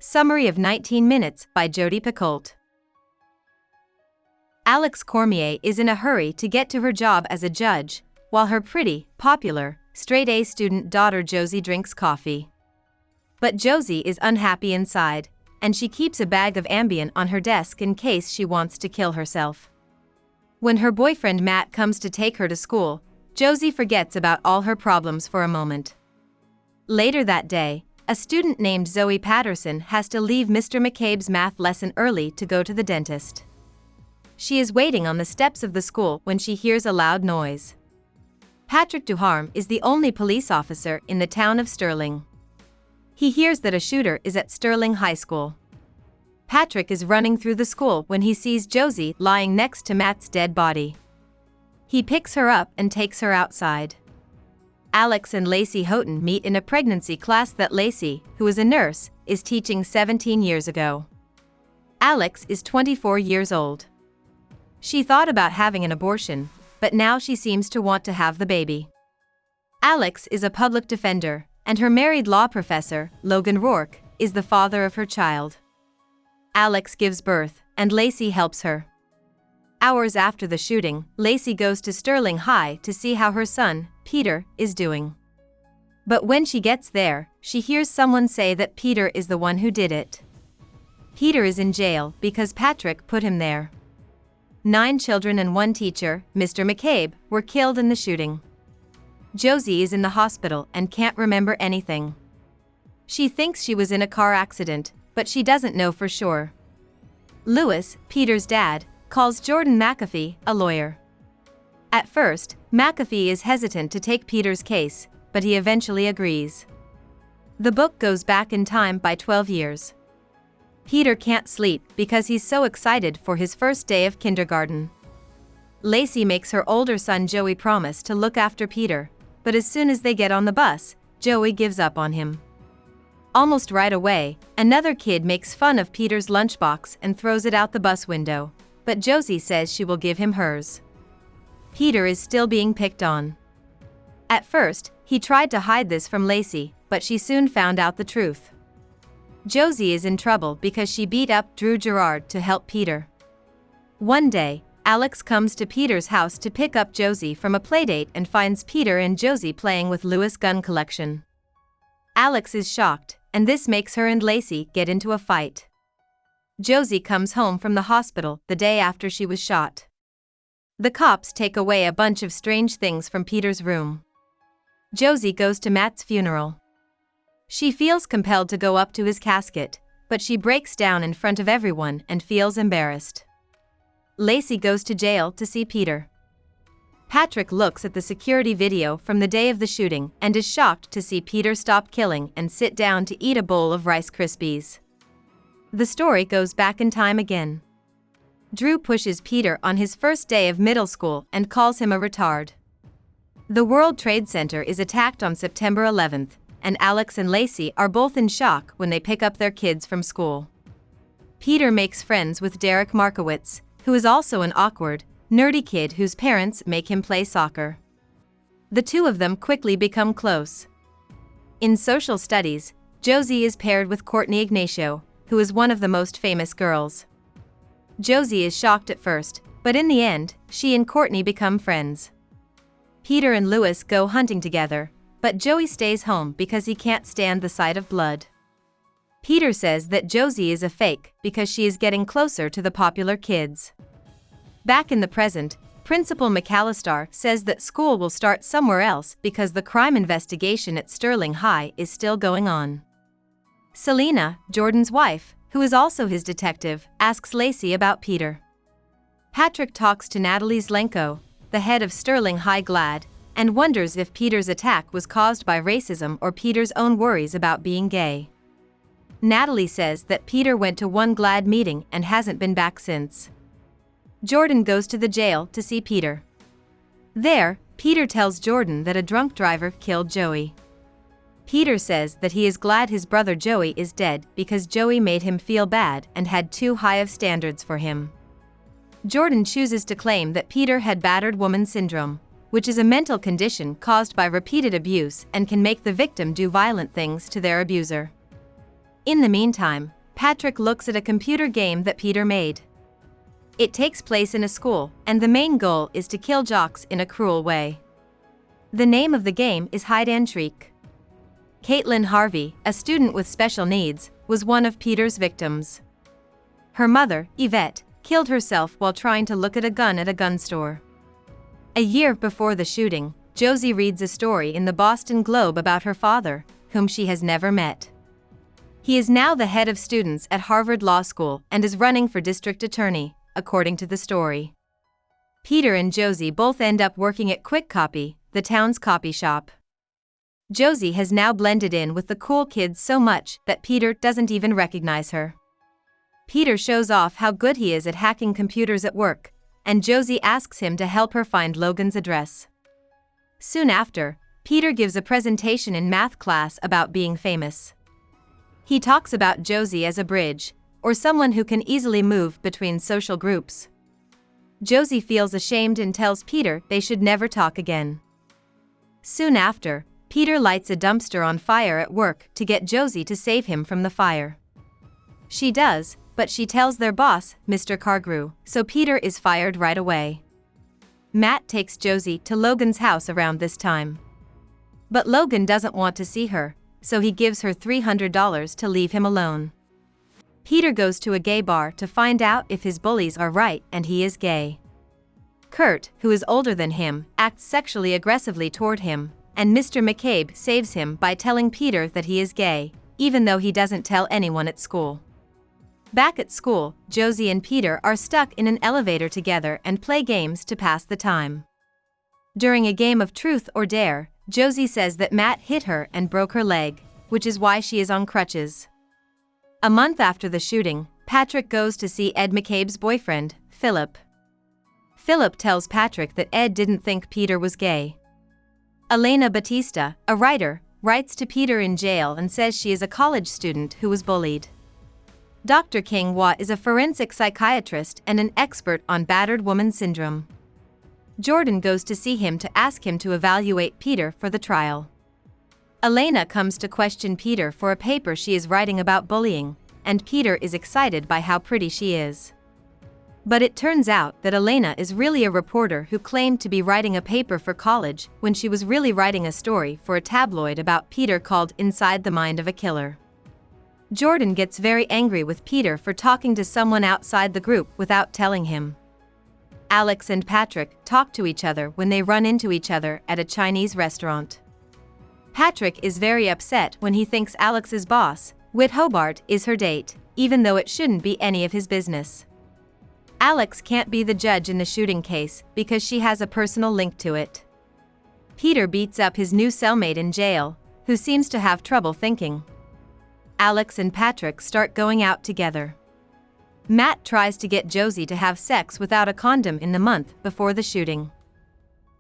Summary of 19 Minutes by Jodi Picoult. Alex Cormier is in a hurry to get to her job as a judge, while her pretty, popular, straight-A student daughter Josie drinks coffee. But Josie is unhappy inside, and she keeps a bag of Ambien on her desk in case she wants to kill herself. When her boyfriend Matt comes to take her to school, Josie forgets about all her problems for a moment. Later that day, a student named Zoe Patterson has to leave Mr. McCabe's math lesson early to go to the dentist. She is waiting on the steps of the school when she hears a loud noise. Patrick Duharme is the only police officer in the town of Sterling. He hears that a shooter is at Sterling High School. Patrick is running through the school when he sees Josie lying next to Matt's dead body. He picks her up and takes her outside. Alex and Lacey Houghton meet in a pregnancy class that Lacey, who is a nurse, is teaching 17 years ago. Alex is 24 years old. She thought about having an abortion, but now she seems to want to have the baby. Alex is a public defender, and her married law professor, Logan Rourke, is the father of her child. Alex gives birth, and Lacey helps her. Hours after the shooting, Lacey goes to Sterling High to see how her son, Peter, is doing. But when she gets there, she hears someone say that Peter is the one who did it. Peter is in jail because Patrick put him there. 9 children and 1 teacher, Mr. McCabe, were killed in the shooting. Josie is in the hospital and can't remember anything. She thinks she was in a car accident, but she doesn't know for sure. Lewis, Peter's dad, calls Jordan McAfee, a lawyer. At first, McAfee is hesitant to take Peter's case, but he eventually agrees. The book goes back in time by 12 years. Peter can't sleep because he's so excited for his first day of kindergarten. Lacey makes her older son Joey promise to look after Peter, but as soon as they get on the bus, Joey gives up on him. Almost right away, another kid makes fun of Peter's lunchbox and throws it out the bus window, but Josie says she will give him hers. Peter is still being picked on. At first, he tried to hide this from Lacey, but she soon found out the truth. Josie is in trouble because she beat up Drew Gerard to help Peter. One day, Alex comes to Peter's house to pick up Josie from a playdate and finds Peter and Josie playing with Lewis' gun collection. Alex is shocked, and this makes her and Lacey get into a fight. Josie comes home from the hospital the day after she was shot. The cops take away a bunch of strange things from Peter's room. Josie goes to Matt's funeral. She feels compelled to go up to his casket, but she breaks down in front of everyone and feels embarrassed. Lacey goes to jail to see Peter. Patrick looks at the security video from the day of the shooting and is shocked to see Peter stop killing and sit down to eat a bowl of Rice Krispies. The story goes back in time again. Drew pushes Peter on his first day of middle school and calls him a retard. The World Trade Center is attacked on September 11th, and Alex and Lacey are both in shock when they pick up their kids from school. Peter makes friends with Derek Markowitz, who is also an awkward, nerdy kid whose parents make him play soccer. The two of them quickly become close. In social studies, Josie is paired with Courtney Ignacio, who is one of the most famous girls. Josie is shocked at first, but in the end, she and Courtney become friends. Peter and Lewis go hunting together, but Joey stays home because he can't stand the sight of blood. Peter says that Josie is a fake because she is getting closer to the popular kids. Back in the present, Principal McAllister says that school will start somewhere else because the crime investigation at Sterling High is still going on. Selena, Jordan's wife, who is also his detective, asks Lacey about Peter. Patrick talks to Natalie Zlenko, the head of Sterling High GLAD, and wonders if Peter's attack was caused by racism or Peter's own worries about being gay. Natalie says that Peter went to one GLAD meeting and hasn't been back since. Jordan goes to the jail to see Peter. There, Peter tells Jordan that a drunk driver killed Joey. Peter says that he is glad his brother Joey is dead because Joey made him feel bad and had too high of standards for him. Jordan chooses to claim that Peter had battered woman syndrome, which is a mental condition caused by repeated abuse and can make the victim do violent things to their abuser. In the meantime, Patrick looks at a computer game that Peter made. It takes place in a school, and the main goal is to kill jocks in a cruel way. The name of the game is Hide and Shriek. Caitlin Harvey, a student with special needs, was one of Peter's victims. Her mother, Yvette, killed herself while trying to look at a gun at a gun store. A year before the shooting, Josie reads a story in the Boston Globe about her father, whom she has never met. He is now the head of students at Harvard Law School and is running for district attorney, according to the story. Peter and Josie both end up working at Quick Copy, the town's copy shop. Josie has now blended in with the cool kids so much that Peter doesn't even recognize her. Peter shows off how good he is at hacking computers at work, and Josie asks him to help her find Logan's address. Soon after, Peter gives a presentation in math class about being famous. He talks about Josie as a bridge, or someone who can easily move between social groups. Josie feels ashamed and tells Peter they should never talk again. Soon after, Peter lights a dumpster on fire at work to get Josie to save him from the fire. She does, but she tells their boss, Mr. Cargrew, so Peter is fired right away. Matt takes Josie to Logan's house around this time. But Logan doesn't want to see her, so he gives her $300 to leave him alone. Peter goes to a gay bar to find out if his bullies are right and he is gay. Kurt, who is older than him, acts sexually aggressively toward him, and Mr. McCabe saves him by telling Peter that he is gay, even though he doesn't tell anyone at school. Back at school, Josie and Peter are stuck in an elevator together and play games to pass the time. During a game of Truth or Dare, Josie says that Matt hit her and broke her leg, which is why she is on crutches. A month after the shooting, Patrick goes to see Ed McCabe's boyfriend, Philip. Philip tells Patrick that Ed didn't think Peter was gay. Elena Batista, a writer, writes to Peter in jail and says she is a college student who was bullied. Dr. King Watt is a forensic psychiatrist and an expert on battered woman syndrome. Jordan goes to see him to ask him to evaluate Peter for the trial. Elena comes to question Peter for a paper she is writing about bullying, and Peter is excited by how pretty she is. But it turns out that Elena is really a reporter who claimed to be writing a paper for college when she was really writing a story for a tabloid about Peter called Inside the Mind of a Killer. Jordan gets very angry with Peter for talking to someone outside the group without telling him. Alex and Patrick talk to each other when they run into each other at a Chinese restaurant. Patrick is very upset when he thinks Alex's boss, Whit Hobart, is her date, even though it shouldn't be any of his business. Alex can't be the judge in the shooting case because she has a personal link to it. Peter beats up his new cellmate in jail, who seems to have trouble thinking. Alex and Patrick start going out together. Matt tries to get Josie to have sex without a condom in the month before the shooting.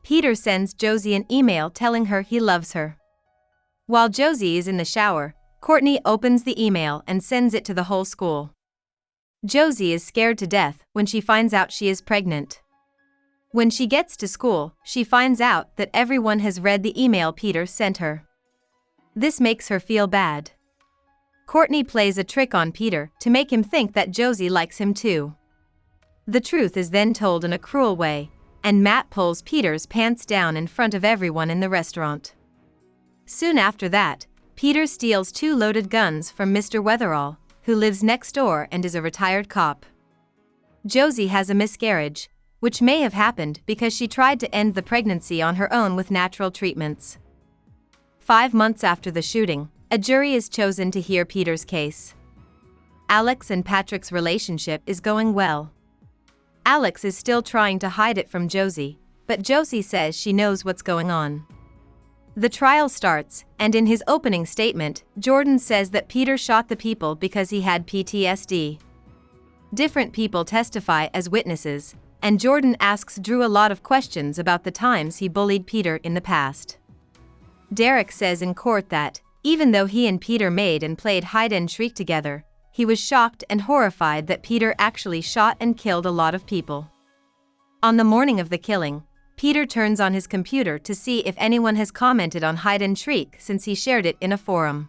Peter sends Josie an email telling her he loves her. While Josie is in the shower, Courtney opens the email and sends it to the whole school. Josie is scared to death when she finds out she is pregnant. When she gets to school, she finds out that everyone has read the email Peter sent her. This makes her feel bad. Courtney plays a trick on Peter to make him think that Josie likes him too. The truth is then told in a cruel way, and Matt pulls Peter's pants down in front of everyone in the restaurant. Soon after that, Peter steals 2 loaded guns from Mr. Weatherall, who lives next door and is a retired cop. Josie has a miscarriage, which may have happened because she tried to end the pregnancy on her own with natural treatments. 5 months after the shooting, a jury is chosen to hear Peter's case. Alex and Patrick's relationship is going well. Alex is still trying to hide it from Josie, but Josie says she knows what's going on. The trial starts, and in his opening statement, Jordan says that Peter shot the people because he had PTSD. Different people testify as witnesses, and Jordan asks Drew a lot of questions about the times he bullied Peter in the past. Derek says in court that, even though he and Peter made and played hide and shriek together, he was shocked and horrified that Peter actually shot and killed a lot of people. On the morning of the killing, Peter turns on his computer to see if anyone has commented on hide and shriek since he shared it in a forum.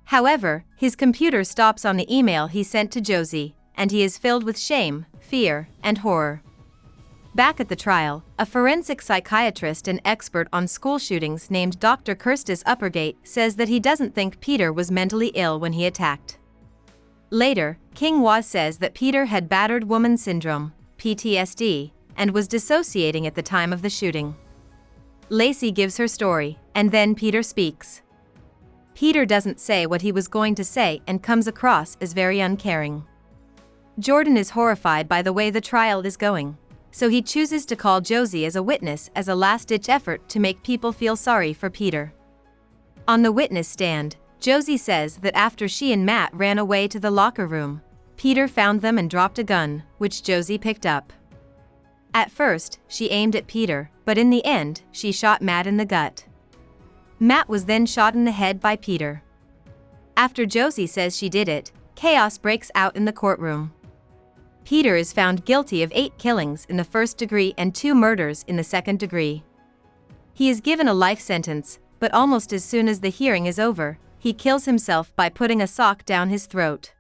However, his computer stops on the email he sent to Josie, and he is filled with shame, fear, and horror. Back at the trial, a forensic psychiatrist and expert on school shootings named Dr. Kirstis Uppergate says that he doesn't think Peter was mentally ill when he attacked. Later, King Waz says that Peter had battered woman syndrome, PTSD, and was dissociating at the time of the shooting. Lacey gives her story, and then Peter speaks. Peter doesn't say what he was going to say and comes across as very uncaring. Jordan is horrified by the way the trial is going, so he chooses to call Josie as a witness as a last-ditch effort to make people feel sorry for Peter. On the witness stand, Josie says that after she and Matt ran away to the locker room, Peter found them and dropped a gun, which Josie picked up. At first, she aimed at Peter, but in the end, she shot Matt in the gut. Matt was then shot in the head by Peter. After Josie says she did it, chaos breaks out in the courtroom. Peter is found guilty of 8 killings in the first degree and 2 murders in the second degree. He is given a life sentence, but almost as soon as the hearing is over, he kills himself by putting a sock down his throat.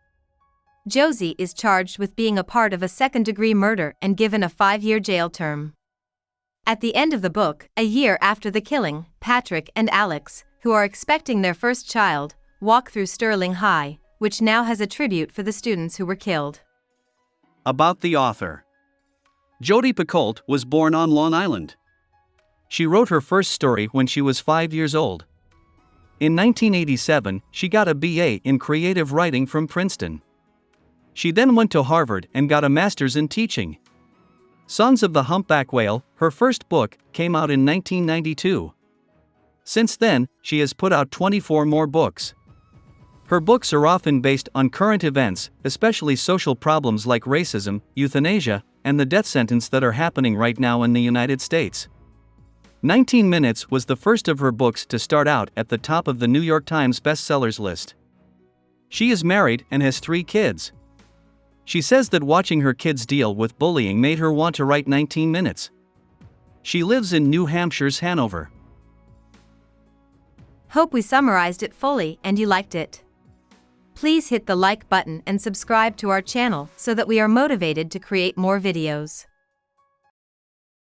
Josie is charged with being a part of a second-degree murder and given a 5-year jail term. At the end of the book, a year after the killing, Patrick and Alex, who are expecting their first child, walk through Sterling High, which now has a tribute for the students who were killed. About the author. Jodi Picoult was born on Long Island. She wrote her first story when she was 5 years old. In 1987, she got a BA in creative writing from Princeton. She then went to Harvard and got a master's in teaching. Sons of the Humpback Whale, her first book, came out in 1992. Since then, she has put out 24 more books. Her books are often based on current events, especially social problems like racism, euthanasia, and the death sentence that are happening right now in the United States. 19 Minutes was the first of her books to start out at the top of the New York Times bestsellers list. She is married and has 3 kids. She says that watching her kids deal with bullying made her want to write 19 Minutes. She lives in New Hampshire's Hanover. Hope we summarized it fully and you liked it. Please hit the like button and subscribe to our channel so that we are motivated to create more videos.